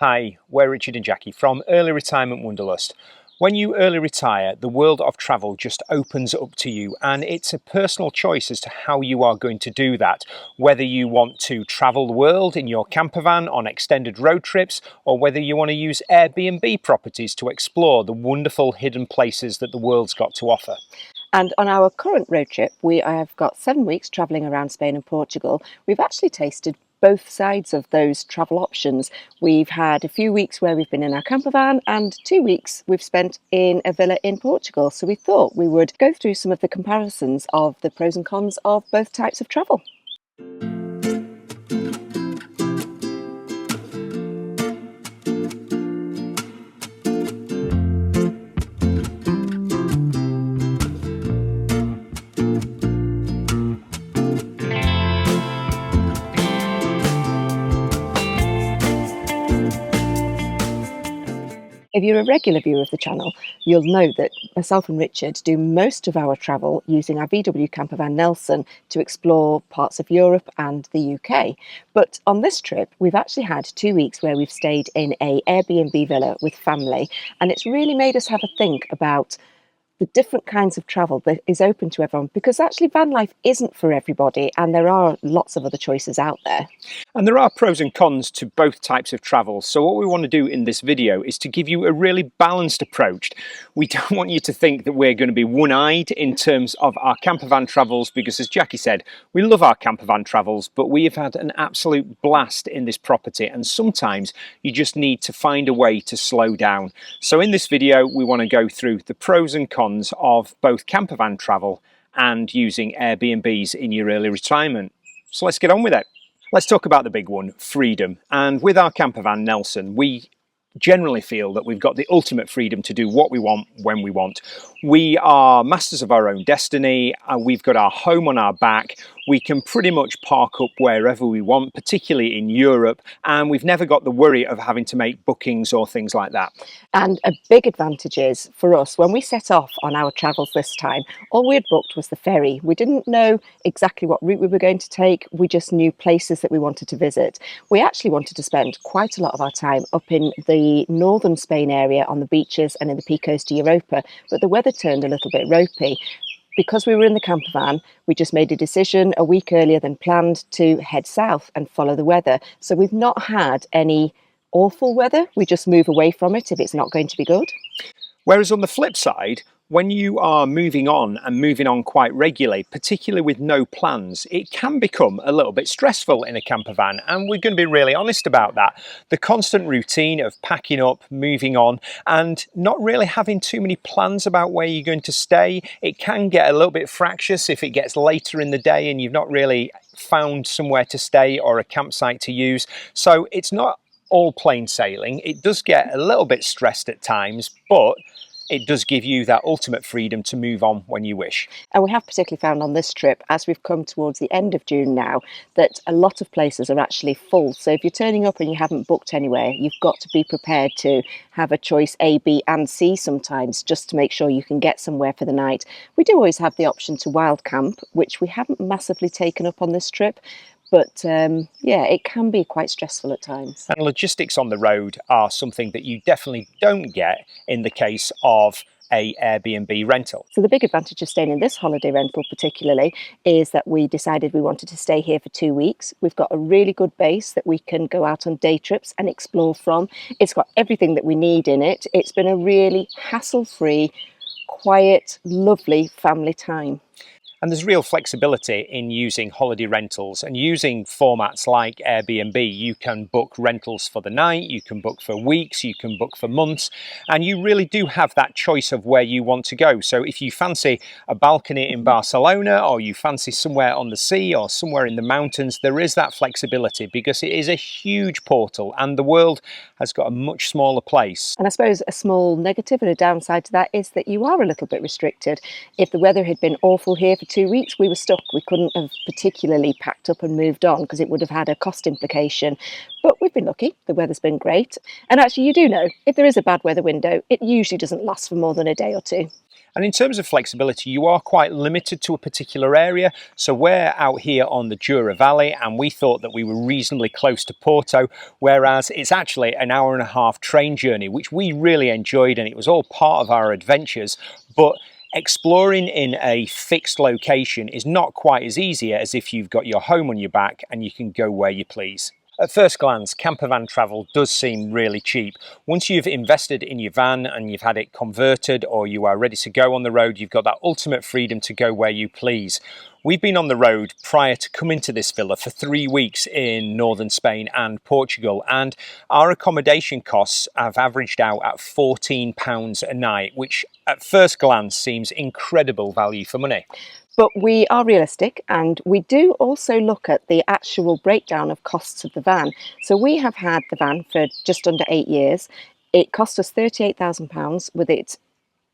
Hi, we're Richard and Jackie from Early Retirement Wanderlust. When you early retire, the world of travel just opens up to you, and it's a personal choice as to how you are going to do that. Whether you want to travel the world in your campervan on extended road trips, or whether you want to use Airbnb properties to explore the wonderful hidden places that the world's got to offer. And on our current road trip, we have got 7 weeks travelling around Spain and Portugal. We've actually tasted both sides of those travel options. We've had a few weeks where we've been in our campervan and 2 weeks we've spent in a villa in Portugal. So we thought we would go through some of the comparisons of the pros and cons of both types of travel. If you're a regular viewer of the channel, you'll know that myself and Richard do most of our travel using our VW Campervan Nelson to explore parts of Europe and the UK. But on this trip, we've actually had 2 weeks where we've stayed in an Airbnb villa with family, and it's really made us have a think about the different kinds of travel that is open to everyone, because actually van life isn't for everybody and there are lots of other choices out there. And there are pros and cons to both types of travel. So what we want to do in this video is to give you a really balanced approach. We don't want you to think that we're going to be one-eyed in terms of our campervan travels, because as Jackie said, we love our campervan travels, but we have had an absolute blast in this property, and sometimes you just need to find a way to slow down. So in this video, we want to go through the pros and cons of both campervan travel and using Airbnbs in your early retirement. So let's get on with it. Let's talk about the big one, freedom. And with our campervan Nelson, we generally feel that we've got the ultimate freedom to do what we want when we want. We are masters of our own destiny. We've got our home on our back. We can pretty much park up wherever we want, particularly in Europe, and we've never got the worry of having to make bookings or things like that. And a big advantage is for us, when we set off on our travels this time, all we had booked was the ferry. We didn't know exactly what route we were going to take. We just knew places that we wanted to visit. We actually wanted to spend quite a lot of our time up in the northern Spain area on the beaches and in the Picos de Europa, but the weather turned a little bit ropey. Because we were in the campervan, we just made a decision a week earlier than planned to head south and follow the weather. So we've not had any awful weather. We just move away from it if it's not going to be good. Whereas on the flip side, when you are moving on and moving on quite regularly, particularly with no plans, it can become a little bit stressful in a campervan, and we're going to be really honest about that. The constant routine of packing up, moving on, and not really having too many plans about where you're going to stay, it can get a little bit fractious if it gets later in the day and you've not really found somewhere to stay or a campsite to use. So it's not all plain sailing. It does get a little bit stressed at times, but it does give you that ultimate freedom to move on when you wish. And we have particularly found on this trip, as we've come towards the end of June now, that a lot of places are actually full. So if you're turning up and you haven't booked anywhere, you've got to be prepared to have a choice A, B and C sometimes, just to make sure you can get somewhere for the night. We do always have the option to wild camp, which we haven't massively taken up on this trip. But yeah, it can be quite stressful at times. And logistics on the road are something that you definitely don't get in the case of a Airbnb rental. So the big advantage of staying in this holiday rental particularly is that we decided we wanted to stay here for 2 weeks. We've got a really good base that we can go out on day trips and explore from. It's got everything that we need in it. It's been a really hassle-free, quiet, lovely family time. And there's real flexibility in using holiday rentals, and using formats like Airbnb. You can book rentals for the night, you can book for weeks, you can book for months, and you really do have that choice of where you want to go. So if you fancy a balcony in Barcelona, or you fancy somewhere on the sea or somewhere in the mountains, there is that flexibility, because it is a huge portal and the world has got a much smaller place. And I suppose a small negative and a downside to that is that you are a little bit restricted. If the weather had been awful here for 2 weeks, we were stuck. We couldn't have particularly packed up and moved on because it would have had a cost implication. But we've been lucky. The weather's been great. And actually, you do know, if there is a bad weather window, it usually doesn't last for more than a day or two. And in terms of flexibility, you are quite limited to a particular area. So we're out here on the Jura Valley, and we thought that we were reasonably close to Porto, whereas it's actually an hour and a half train journey, which we really enjoyed, and it was all part of our adventures. But exploring in a fixed location is not quite as easy as if you've got your home on your back and you can go where you please. At first glance, campervan travel does seem really cheap. Once you've invested in your van and you've had it converted, or you are ready to go on the road, you've got that ultimate freedom to go where you please. We've been on the road prior to coming to this villa for 3 weeks in northern Spain and Portugal, and our accommodation costs have averaged out at £14 a night, which at first glance seems incredible value for money. But we are realistic, and we do also look at the actual breakdown of costs of the van. So we have had the van for just under 8 years. It cost us £38,000 with it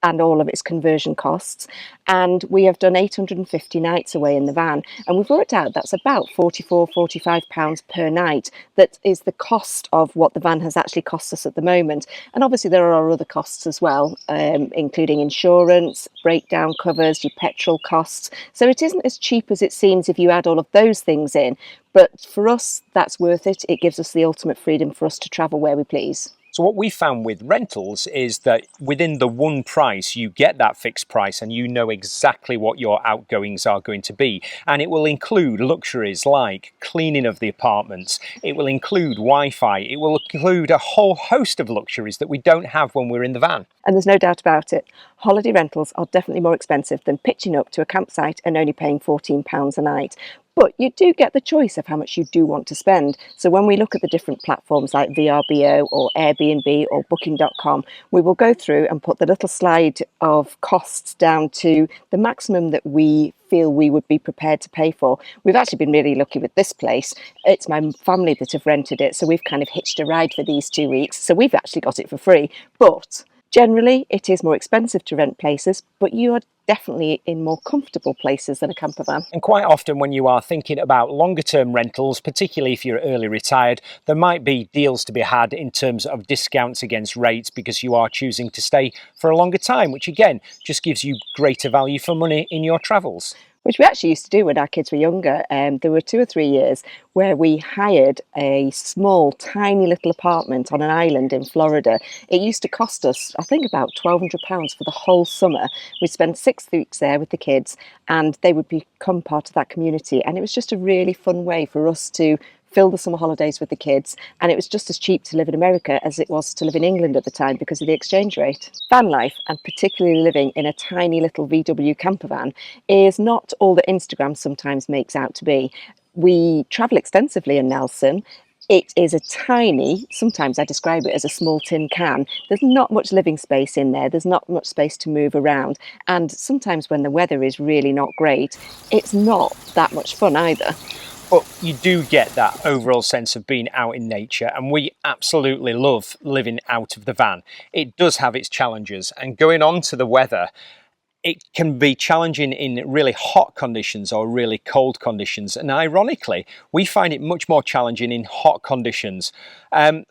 and all of its conversion costs, and we have done 850 nights away in the van, and we've worked out that's about £44–45 per night. That is the cost of what the van has actually cost us at the moment. And obviously there are other costs as well, including insurance, breakdown covers, your petrol costs. So it isn't as cheap as it seems if you add all of those things in, but for us that's worth it. It gives us the ultimate freedom for us to travel where we please. So what we found with rentals is that within the one price, you get that fixed price and you know exactly what your outgoings are going to be. And it will include luxuries like cleaning of the apartments. It will include Wi-Fi. It will include a whole host of luxuries that we don't have when we're in the van. And there's no doubt about it, holiday rentals are definitely more expensive than pitching up to a campsite and only paying £14 a night. But you do get the choice of how much you do want to spend. So when we look at the different platforms like VRBO or Airbnb or Booking.com, we will go through and put the little slide of costs down to the maximum that we feel we would be prepared to pay for. We've actually been really lucky with this place. It's my family that have rented it, so we've kind of hitched a ride for these 2 weeks. So we've actually got it for free. But generally, it is more expensive to rent places, but you are definitely in more comfortable places than a camper van. And quite often when you are thinking about longer term rentals, particularly if you're early retired, there might be deals to be had in terms of discounts against rates because you are choosing to stay for a longer time, which again just gives you greater value for money in your travels. Which we actually used to do when our kids were younger. There were 2 or 3 years where we hired a small, tiny little apartment on an island in Florida. It used to cost us, I think, about £1,200 for the whole summer. We'd spend 6 weeks there with the kids, and they would become part of that community. And it was just a really fun way for us to fill the summer holidays with the kids, and it was just as cheap to live in America as it was to live in England at the time because of the exchange rate. Van life, and particularly living in a tiny little VW camper van, is not all that Instagram sometimes makes out to be. We travel extensively in Nelson. It is a tiny, sometimes I describe it as a small tin can. There's not much living space in there. There's not much space to move around. And sometimes when the weather is really not great, it's not that much fun either. But you do get that overall sense of being out in nature, and we absolutely love living out of the van. It does have its challenges, and going on to the weather, it can be challenging in really hot conditions or really cold conditions, and ironically we find it much more challenging in hot conditions.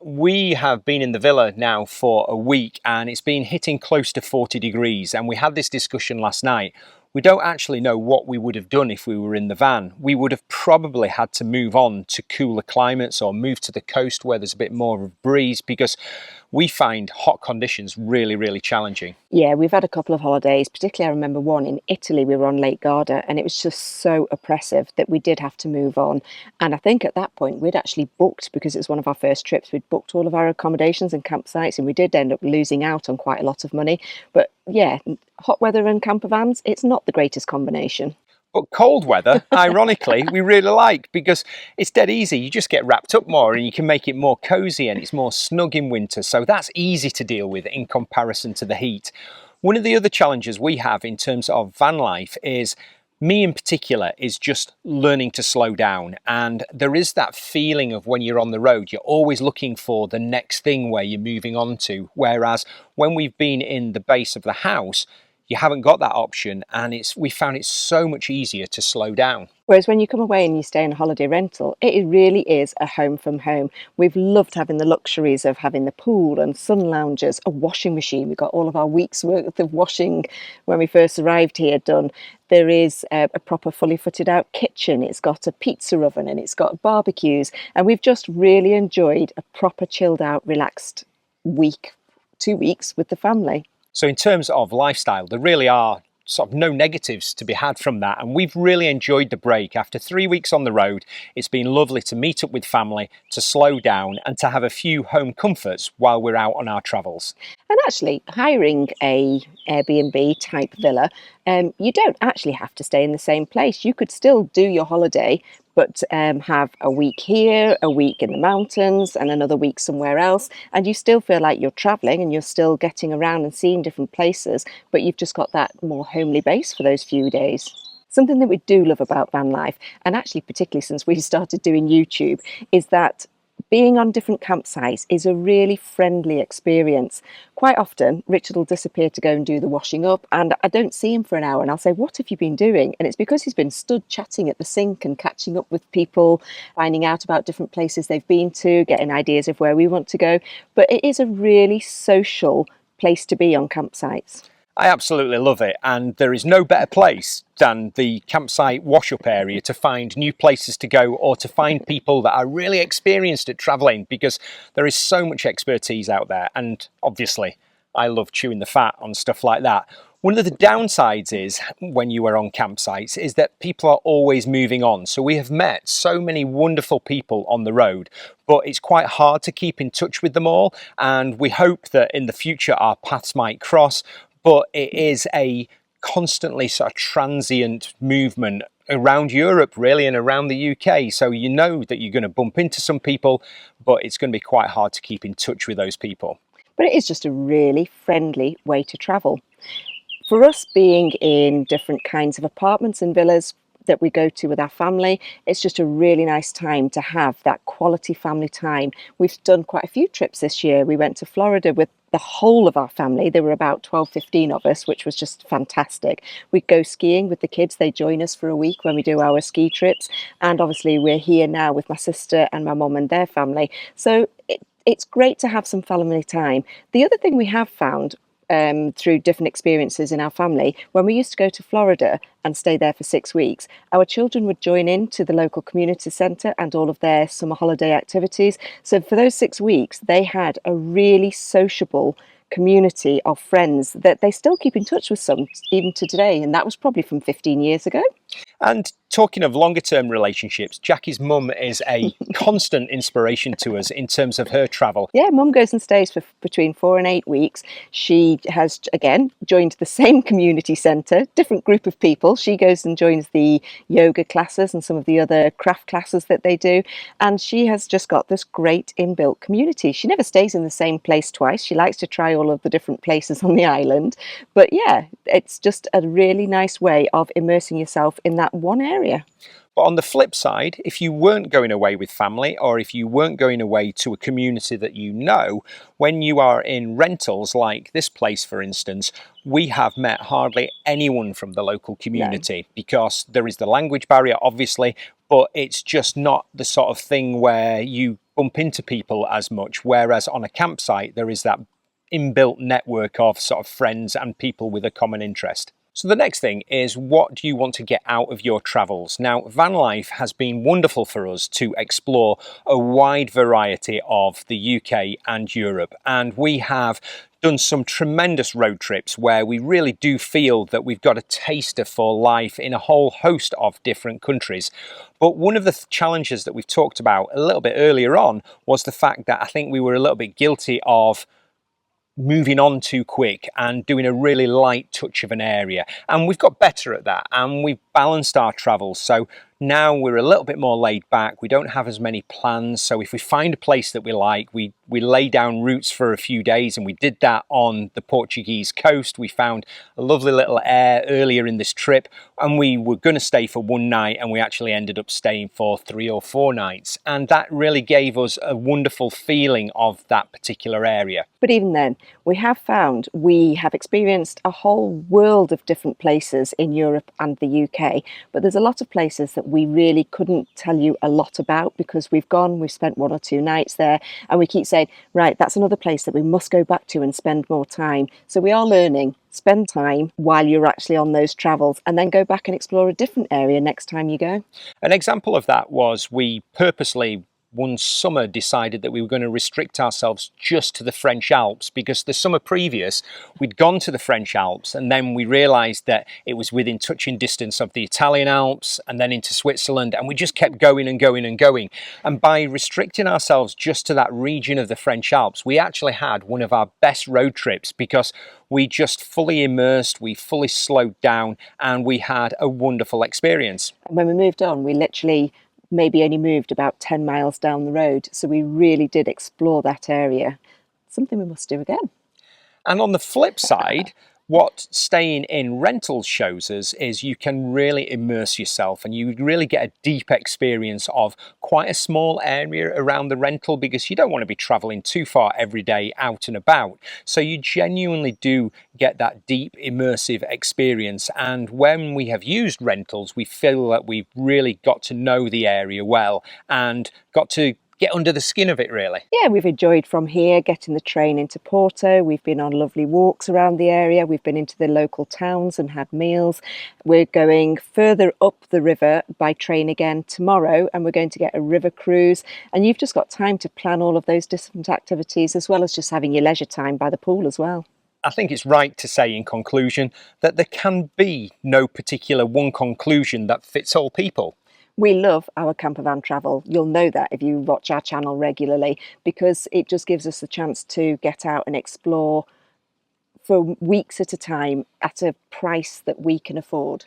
We have been in the villa now for a week and it's been hitting close to 40 degrees, and we had this discussion last night. We don't actually know what we would have done if we were in the van. We would have probably had to move on to cooler climates or move to the coast where there's a bit more of a breeze, because we find hot conditions really, really challenging. Yeah, we've had a couple of holidays, particularly I remember one in Italy. We were on Lake Garda and it was just so oppressive that we did have to move on. And I think at that point we'd actually booked, because it was one of our first trips, we'd booked all of our accommodations and campsites, and we did end up losing out on quite a lot of money. But yeah, hot weather and camper vans, it's not the greatest combination. But cold weather, ironically, we really like, because it's dead easy. You just get wrapped up more and you can make it more cozy, and it's more snug in winter. So that's easy to deal with in comparison to the heat. One of the other challenges we have in terms of van life is, me in particular, is just learning to slow down. And there is that feeling of when you're on the road, you're always looking for the next thing where you're moving on to. Whereas when we've been in the base of the house, you haven't got that option, and we found it so much easier to slow down. Whereas when you come away and you stay in a holiday rental, it really is a home from home. We've loved having the luxuries of having the pool and sun loungers, a washing machine. We got all of our week's worth of washing when we first arrived here done. There is a proper fully fitted out kitchen. It's got a pizza oven and it's got barbecues. And we've just really enjoyed a proper chilled out, relaxed week, 2 weeks with the family. So in terms of lifestyle, there really are sort of no negatives to be had from that, and we've really enjoyed the break. After 3 weeks on the road, it's been lovely to meet up with family, to slow down and to have a few home comforts while we're out on our travels. And actually, hiring a Airbnb type villa, you don't actually have to stay in the same place. You could still do your holiday, but have a week here, a week in the mountains, and another week somewhere else. And you still feel like you're travelling and you're still getting around and seeing different places, but you've just got that more homely base for those few days. Something that we do love about van life, and actually particularly since we started doing YouTube, is that being on different campsites is a really friendly experience. Quite often, Richard will disappear to go and do the washing up, and I don't see him for an hour, and I'll say, "What have you been doing?" And it's because he's been stood chatting at the sink and catching up with people, finding out about different places they've been to, getting ideas of where we want to go. But it is a really social place to be on campsites. I absolutely love it, and there is no better place than the campsite wash-up area to find new places to go, or to find people that are really experienced at travelling, because there is so much expertise out there. And obviously I love chewing the fat on stuff like that. One of the downsides is, when you are on campsites, is that people are always moving on. So we have met so many wonderful people on the road, but it's quite hard to keep in touch with them all. And we hope that in the future our paths might cross, but it is a constantly sort of transient movement around Europe, really, and around the UK. So you know that you're going to bump into some people, but it's going to be quite hard to keep in touch with those people. But it is just a really friendly way to travel. For us, being in different kinds of apartments and villas that we go to with our family, it's just a really nice time to have that quality family time. We've done quite a few trips this year. We went to Florida with the whole of our family. There were about 12, 15 of us, which was just fantastic. We go skiing with the kids. They join us for a week when we do our ski trips. And obviously we're here now with my sister and my mum and their family. So it's great to have some family time. The other thing we have found through different experiences in our family, when we used to go to Florida and stay there for 6 weeks, our children would join in to the local community centre and all of their summer holiday activities. So for those 6 weeks, they had a really sociable community of friends that they still keep in touch with, some even to today, and that was probably from 15 years ago. And talking of longer term relationships, Jackie's mum is a constant inspiration to us in terms of her travel. Yeah, mum goes and stays for between 4 and 8 weeks. She has, again, joined the same community centre, different group of people. She goes and joins the yoga classes and some of the other craft classes that they do. And she has just got this great inbuilt community. She never stays in the same place twice. She likes to try all of the different places on the island. But yeah, it's just a really nice way of immersing yourself in that one area. But on the flip side, if you weren't going away with family, or if you weren't going away to a community that you know, when you are in rentals like this place, for instance, we have met hardly anyone from the local community. No. Because there is the language barrier, obviously, but it's just not the sort of thing where you bump into people as much. Whereas on a campsite, there is that inbuilt network of sort of friends and people with a common interest. So the next thing is, what do you want to get out of your travels? Now, van life has been wonderful for us to explore a wide variety of the UK and Europe, and we have done some tremendous road trips where we really do feel that we've got a taster for life in a whole host of different countries. But one of the challenges that we've talked about a little bit earlier on was the fact that I think we were a little bit guilty of moving on too quick and doing a really light touch of an area, and we've got better at that, and we've balanced our travels. So now we're a little bit more laid back. We don't have as many plans. So if we find a place that we like, we lay down routes for a few days, and we did that on the Portuguese coast. We found a lovely little air earlier in this trip, and we were going to stay for one night, and we actually ended up staying for 3 or 4 nights. And that really gave us a wonderful feeling of that particular area. But even then, we have found we have experienced a whole world of different places in Europe and the UK, but there's a lot of places that we really couldn't tell you a lot about because we've spent 1 or 2 nights there, and we keep saying, right, that's another place that we must go back to and spend more time. So we are learning. Spend time while you're actually on those travels, and then go back and explore a different area next time you go. An example of that was we purposely one summer decided that we were going to restrict ourselves just to the French Alps, because the summer previous we'd gone to the French Alps, and then we realized that it was within touching distance of the Italian Alps and then into Switzerland, and we just kept going and going and going. And by restricting ourselves just to that region of the French Alps, we actually had one of our best road trips, because we just fully immersed, we fully slowed down, and we had a wonderful experience. And when we moved on, we literally maybe only moved about 10 miles down the road, so we really did explore that area. Something we must do again. And on the flip side, what staying in rentals shows us is you can really immerse yourself, and you really get a deep experience of quite a small area around the rental, because you don't want to be traveling too far every day out and about. So you genuinely do get that deep immersive experience. And when we have used rentals, we feel that we've really got to know the area well and got to get under the skin of it, really. Yeah, we've enjoyed from here getting the train into Porto. We've been on lovely walks around the area. We've been into the local towns and had meals. We're going further up the river by train again tomorrow, and we're going to get a river cruise. And you've just got time to plan all of those different activities, as well as just having your leisure time by the pool as well. I think it's right to say in conclusion that there can be no particular one conclusion that fits all people. We love our campervan travel. You'll know that if you watch our channel regularly, because it just gives us the chance to get out and explore for weeks at a time at a price that we can afford.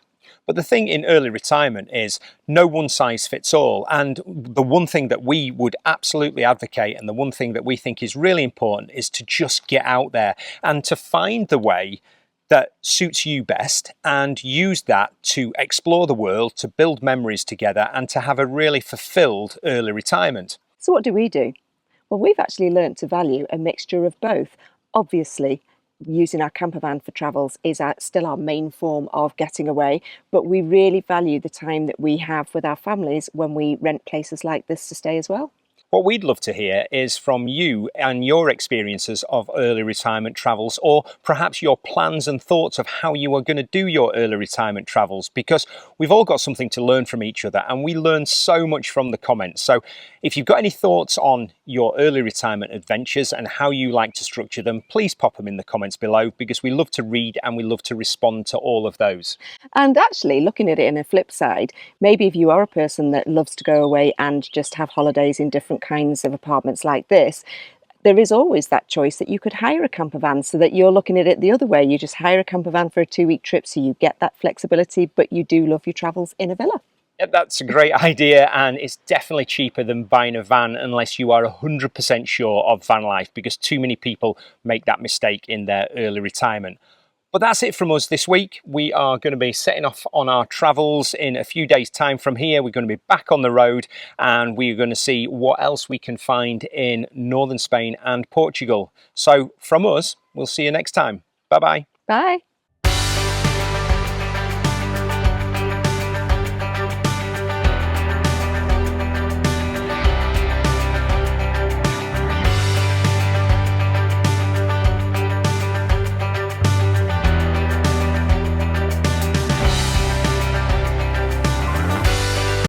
But the thing in early retirement is no one size fits all. And the one thing that we would absolutely advocate, and the one thing that we think is really important, is to just get out there and to find the way that suits you best, and use that to explore the world, to build memories together, and to have a really fulfilled early retirement. So what do? Well, we've actually learnt to value a mixture of both. Obviously, using our campervan for travels is still our main form of getting away, but we really value the time that we have with our families when we rent places like this to stay as well. What we'd love to hear is from you and your experiences of early retirement travels, or perhaps your plans and thoughts of how you are going to do your early retirement travels, because we've all got something to learn from each other, and we learn so much from the comments. So if you've got any thoughts on your early retirement adventures and how you like to structure them, please pop them in the comments below, because we love to read and we love to respond to all of those. And actually, looking at it in a flip side, maybe if you are a person that loves to go away and just have holidays in different kinds of apartments like this, there is always that choice that you could hire a camper van, so that you're looking at it the other way. You just hire a camper van for a 2-week trip, so you get that flexibility, but you do love your travels in a villa. Yep, that's a great idea, and it's definitely cheaper than buying a van unless you are 100% sure of van life, because too many people make that mistake in their early retirement. But that's it from us this week. We are going to be setting off on our travels in a few days' time from here. We're going to be back on the road, and we're going to see what else we can find in northern Spain and Portugal. So from us, we'll see you next time. Bye-bye. Bye.